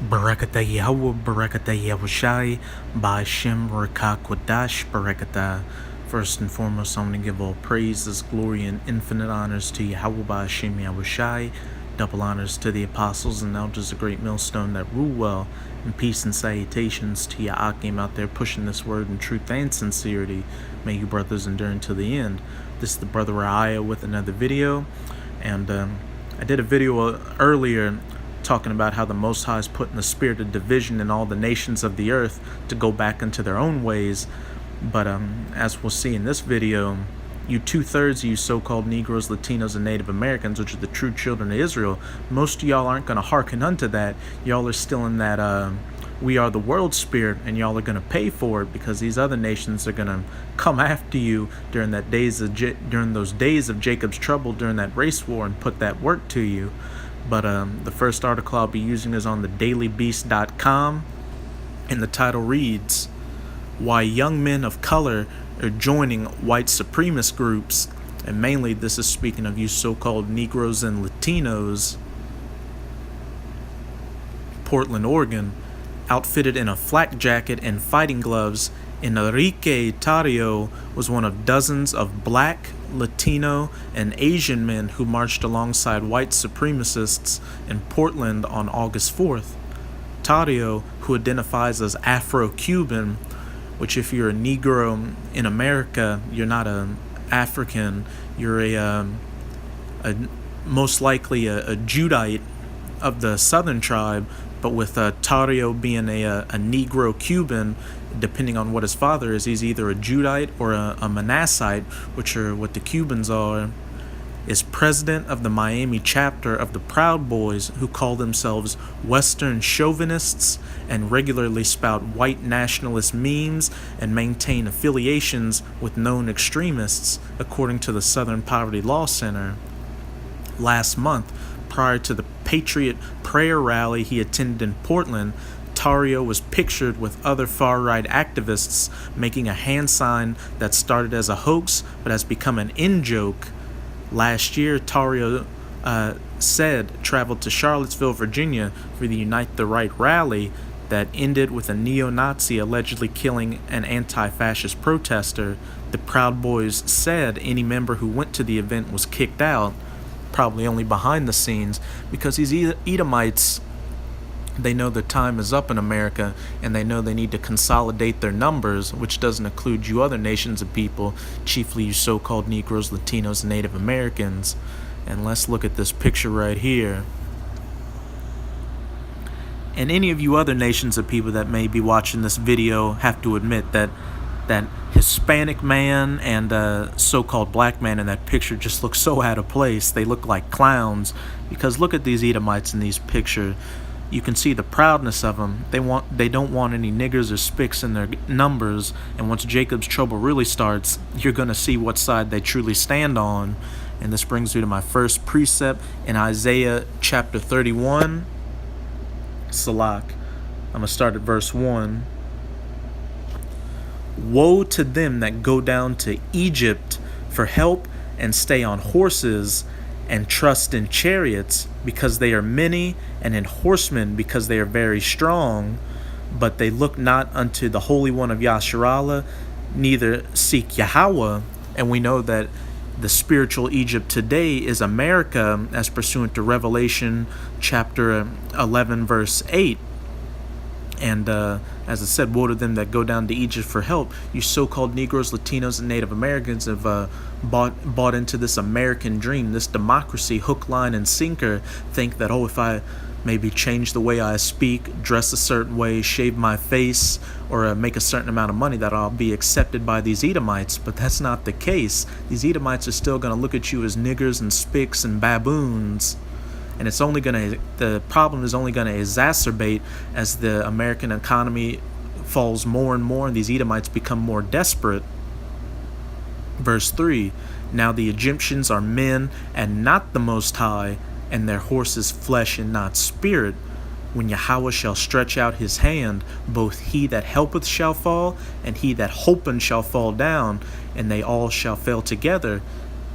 Barakata Yahweh, Barakata Yahushai, Ba'ashem, Rakah Kodash, Barakata. First and foremost, I want to give all praises, glory, and infinite honors to Yahweh, Ba'ashem, Yahushai. Double honors to the apostles and elders of Great Millstone that rule well, and peace and salutations to Ya'akim out there pushing this word in truth and sincerity. May you brothers endure until the end. This is the brother Raya with another video, and I did a video earlier talking about how the Most High is putting the spirit of division in all the nations of the earth to go back into their own ways. But as we'll see in this video, you 2/3 of you so-called Negroes, Latinos, and Native Americans, which are the true children of Israel, most of y'all aren't going to hearken unto that. Y'all are still in that we are the world spirit, and y'all are going to pay for it because these other nations are going to come after you during those days of Jacob's trouble during that race war and put that work to you. But the first article I'll be using is on thedailybeast.com, and the title reads, Why Young Men of Color Are Joining White Supremacist Groups. And mainly this is speaking of you so-called Negroes and Latinos. Portland, Oregon, outfitted in a flak jacket and fighting gloves, Enrique Tarrio was one of dozens of black, Latino, and Asian men who marched alongside white supremacists in Portland on August 4th. Tarrio, who identifies as Afro-Cuban, which if you're a Negro in America, you're not an African, you're most likely a Judite of the southern tribe, but with Tarrio being a Negro Cuban, depending on what his father is, he's either a Judite or a Manassite, which are what the Cubans are, is president of the Miami chapter of the Proud Boys, who call themselves Western chauvinists and regularly spout white nationalist memes and maintain affiliations with known extremists, according to the Southern Poverty Law Center. Last month, prior to the Patriot prayer rally he attended in Portland, Tarrio was pictured with other far-right activists making a hand sign that started as a hoax but has become an in-joke. Last year, Tarrio traveled to Charlottesville, Virginia for the Unite the Right rally that ended with a neo-Nazi allegedly killing an anti-fascist protester. The Proud Boys said any member who went to the event was kicked out, probably only behind the scenes, because these Edomites, they know the time is up in America, and they know they need to consolidate their numbers, which doesn't include you other nations of people, chiefly you so-called Negroes, Latinos, and Native Americans. And let's look at this picture right here. And any of you other nations of people that may be watching this video have to admit that Hispanic man and so-called black man in that picture just look so out of place. They look like clowns, because look at these Edomites in these pictures. You can see the proudness of them. They don't want any niggers or spicks in their numbers, and once Jacob's trouble really starts, you're going to see what side they truly stand on. And this brings me to my first precept in Isaiah chapter 31. Salak. I'm going to start at verse 1. Woe to them that go down to Egypt for help and stay on horses and trust in chariots because they are many, and in horsemen because they are very strong, but they look not unto the Holy One of Yasharallah, neither seek Yahweh. And we know that the spiritual Egypt today is America, as pursuant to Revelation chapter 11 verse 8. And as I said, woe to them that go down to Egypt for help. You so-called Negroes, Latinos, and Native Americans have bought into this American dream, this democracy, hook, line, and sinker. Think that, if I maybe change the way I speak, dress a certain way, shave my face, or make a certain amount of money, that I'll be accepted by these Edomites. But that's not the case. These Edomites are still going to look at you as niggers and spicks and baboons. And the problem is only going to exacerbate as the American economy falls more and more and these Edomites become more desperate. Verse 3, Now the Egyptians are men and not the Most High, and their horses flesh and not spirit. When Yahweh shall stretch out his hand, both he that helpeth shall fall, and he that hopeth shall fall down, and they all shall fail together.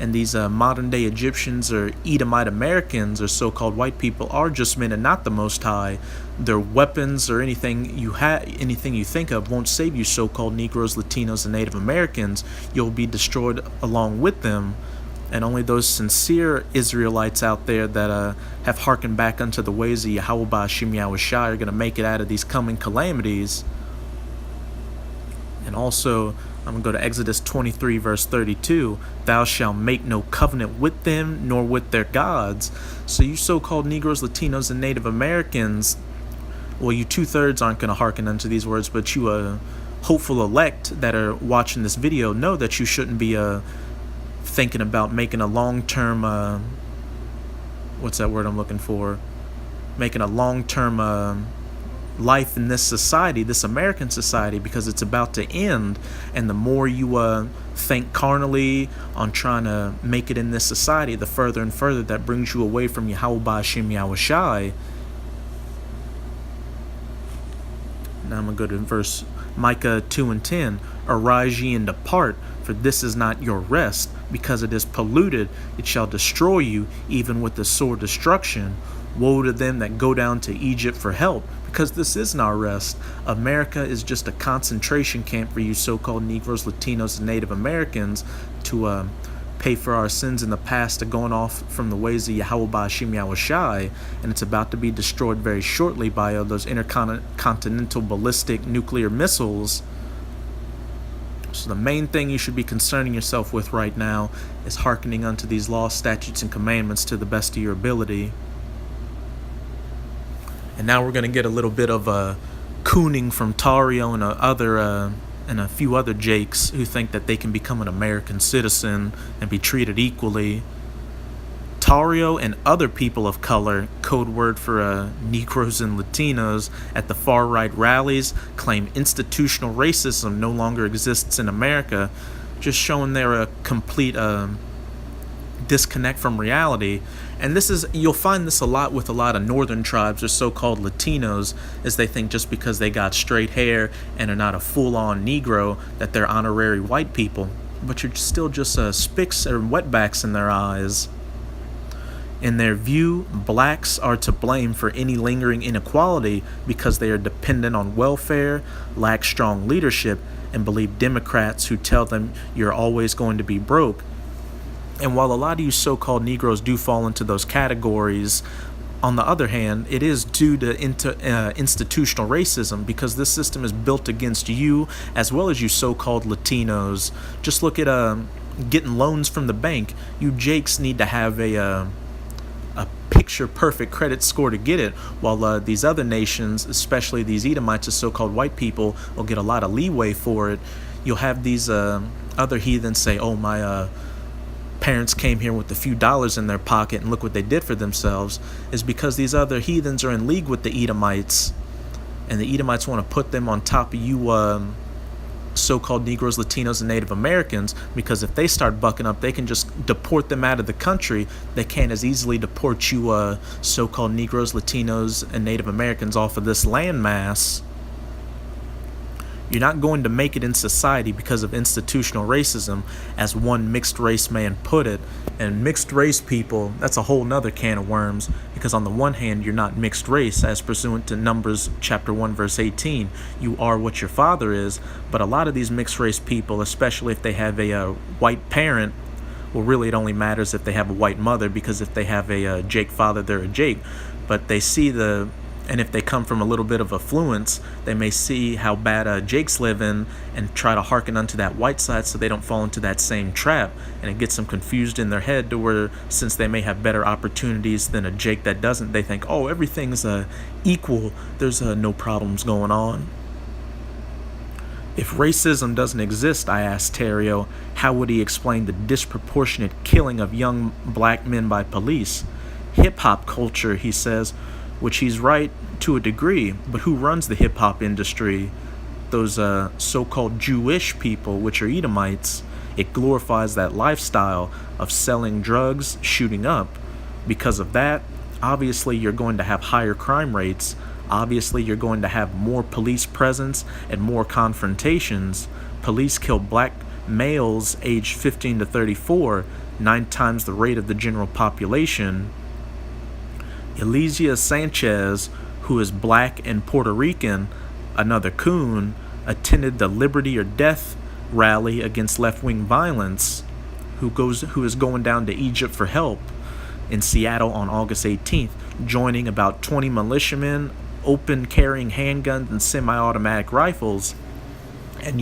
And these modern day Egyptians or Edomite Americans or so-called white people are just men and not the Most High. Their weapons or anything you think of won't save you, so-called Negroes, Latinos, and Native Americans. You'll be destroyed along with them. And only those sincere Israelites out there that have hearkened back unto the ways of Yahweh Ba'ashim Yahushai are going to make it out of these coming calamities. And also, I'm going to go to Exodus 23, verse 32. Thou shalt make no covenant with them, nor with their gods. So you so-called Negroes, Latinos, and Native Americans, well, you 2/3 aren't going to hearken unto these words, but you hopeful elect that are watching this video know that you shouldn't be thinking about making a long-term, what's that word I'm looking for? Making a long-term life in this society, this American society, because it's about to end. And the more you think carnally on trying to make it in this society, the further and further that brings you away from Yahweh Ba'ashim Yahushai. Now I'm going to go to verse Micah 2:10. Arise ye and depart, for this is not your rest, because it is polluted. It shall destroy you, even with the sore destruction. Woe to them that go down to Egypt for help, because this isn't our rest. America is just a concentration camp for you so-called Negroes, Latinos, and Native Americans to pay for our sins in the past, to going off from the ways of Yahweh Ba'ashim Yahushai, and it's about to be destroyed very shortly by those intercontinental ballistic nuclear missiles. So the main thing you should be concerning yourself with right now is hearkening unto these laws, statutes, and commandments to the best of your ability. And now we're going to get a little bit of cooning from Tario and a few other Jakes who think that they can become an American citizen and be treated equally. Tario and other people of color, code word for Negroes and Latinos, at the far-right rallies claim institutional racism no longer exists in America, just showing their complete disconnect from reality. And you'll find this a lot with a lot of northern tribes or so-called Latinos, as they think just because they got straight hair and are not a full-on Negro that they're honorary white people. But you're still just spicks or wetbacks in their eyes. In their view, blacks are to blame for any lingering inequality because they are dependent on welfare, lack strong leadership, and believe Democrats who tell them you're always going to be broke. And while a lot of you so-called Negroes do fall into those categories, on the other hand, it is due to institutional racism, because this system is built against you as well as you so-called Latinos. Just look at getting loans from the bank. You Jakes need to have a picture-perfect credit score to get it, while these other nations, especially these Edomites, the so-called white people, will get a lot of leeway for it. You'll have these other heathens say, oh, my parents came here with a few dollars in their pocket and look what they did for themselves, is because these other heathens are in league with the Edomites, and the Edomites want to put them on top of you so-called Negroes, Latinos, and Native Americans, because if they start bucking up, they can just deport them out of the country. They can't as easily deport you so-called Negroes, Latinos, and Native Americans off of this landmass. You're not going to make it in society because of institutional racism, as one mixed race man put it. And mixed race people, that's a whole nother can of worms, because on the one hand, you're not mixed race, as pursuant to Numbers chapter 1, verse 18. You are what your father is. But a lot of these mixed race people, especially if they have a white parent, well, really it only matters if they have a white mother, because if they have a Jake father, they're a Jake. But they see and if they come from a little bit of affluence, they may see how bad Jakes live in and try to hearken unto that white side so they don't fall into that same trap. And it gets them confused in their head to where, since they may have better opportunities than a Jake that doesn't, they think, oh, everything's equal. There's no problems going on. If racism doesn't exist, I asked Tario, how would he explain the disproportionate killing of young black men by police? Hip-hop culture, he says, which he's right to a degree, but who runs the hip-hop industry? Those so-called Jewish people, which are Edomites. It glorifies that lifestyle of selling drugs, shooting up. Because of that, obviously you're going to have higher crime rates. Obviously you're going to have more police presence and more confrontations. Police kill black males aged 15 to 34. 9 times the rate of the general population. Elysia Sanchez, who is black and Puerto Rican, another coon, attended the Liberty or Death rally against left-wing violence, who is going down to Egypt for help in Seattle on August 18th, joining about 20 militiamen, open carrying handguns and semi-automatic rifles. And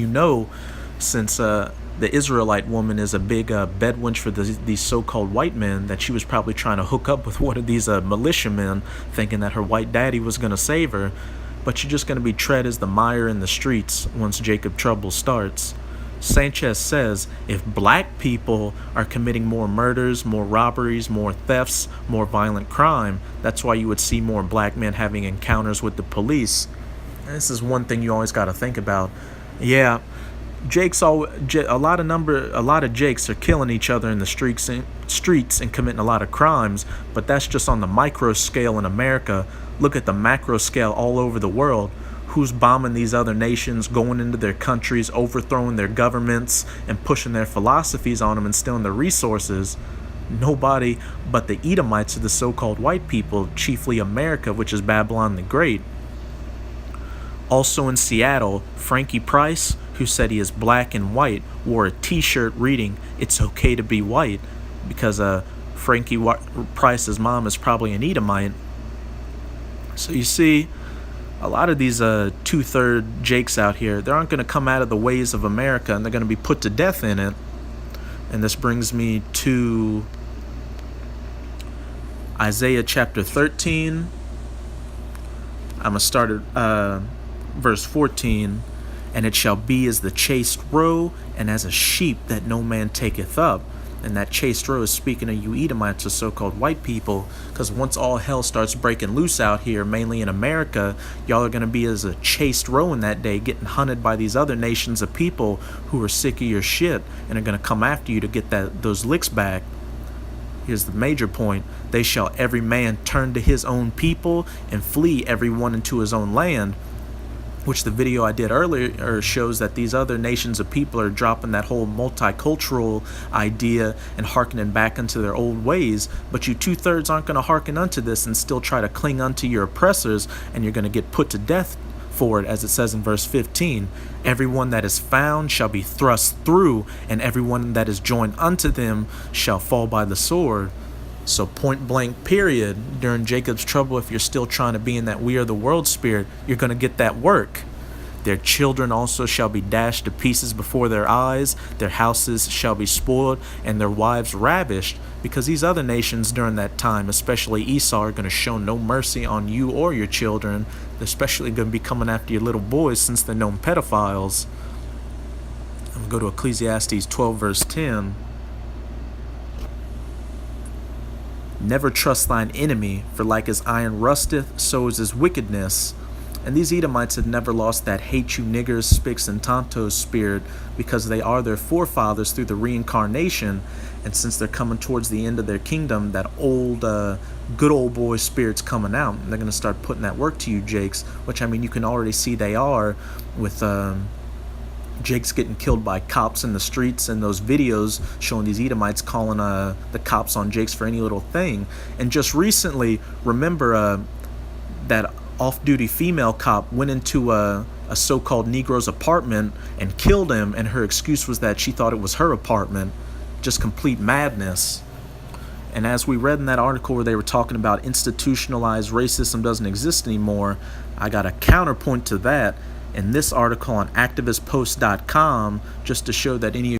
since the Israelite woman is a big bedwench for these so-called white men, that she was probably trying to hook up with one of these militiamen, thinking that her white daddy was going to save her. But you're just going to be tread as the mire in the streets once Jacob Trouble starts. Sanchez says if black people are committing more murders, more robberies, more thefts, more violent crime, that's why you would see more black men having encounters with the police. And this is one thing you always got to think about. Yeah, a lot of Jakes are killing each other in the streets and committing a lot of crimes, but that's just on the micro scale in America. Look at the macro scale all over the world. Who's bombing these other nations, going into their countries, overthrowing their governments, and pushing their philosophies on them and stealing their resources? Nobody but the Edomites, or the so-called white people, chiefly America, which is Babylon the Great. Also in Seattle, Frankie Price, who said he is black and white, wore a t-shirt reading, "It's okay to be white," because Frankie Price's mom is probably an Edomite. So you see, a lot of these two-third Jakes out here, they aren't going to come out of the ways of America, and they're going to be put to death in it. And this brings me to Isaiah chapter 13. I'm going to start at verse 14. "And it shall be as the chased roe, and as a sheep that no man taketh up." And that chased roe is speaking of you Edomites, or so-called white people, because once all hell starts breaking loose out here, mainly in America, y'all are going to be as a chased roe in that day, getting hunted by these other nations of people who are sick of your shit and are going to come after you to get those licks back. Here's the major point. "They shall every man turn to his own people, and flee every one into his own land," which the video I did earlier shows that these other nations of people are dropping that whole multicultural idea and hearkening back into their old ways. But you two-thirds aren't going to hearken unto this and still try to cling unto your oppressors, and you're going to get put to death for it, as it says in verse 15. "Everyone that is found shall be thrust through, and everyone that is joined unto them shall fall by the sword." So point blank period, during Jacob's trouble, if you're still trying to be in that we are the world spirit, you're going to get that work. "Their children also shall be dashed to pieces before their eyes, their houses shall be spoiled, and their wives ravished," because these other nations during that time, especially Esau, are going to show no mercy on you or your children. They're especially going to be coming after your little boys, since they're known pedophiles. I'm going to go to Ecclesiastes 12 verse 10. "Never trust thine enemy, for like as iron rusteth, so is his wickedness." And these Edomites have never lost that hate you niggers, spics, and tontos spirit, because they are their forefathers through the reincarnation. And since they're coming towards the end of their kingdom, that good old boy spirit's coming out. And they're going to start putting that work to you, Jakes, which, I mean, you can already see they are with Jake's getting killed by cops in the streets, and those videos showing these Edomites calling the cops on Jake's for any little thing. And just recently, remember that off-duty female cop went into a so-called Negro's apartment and killed him, and her excuse was that she thought it was her apartment. Just complete madness. And as we read in that article where they were talking about institutionalized racism doesn't exist anymore, I got a counterpoint to that in this article on activistpost.com, just to show that any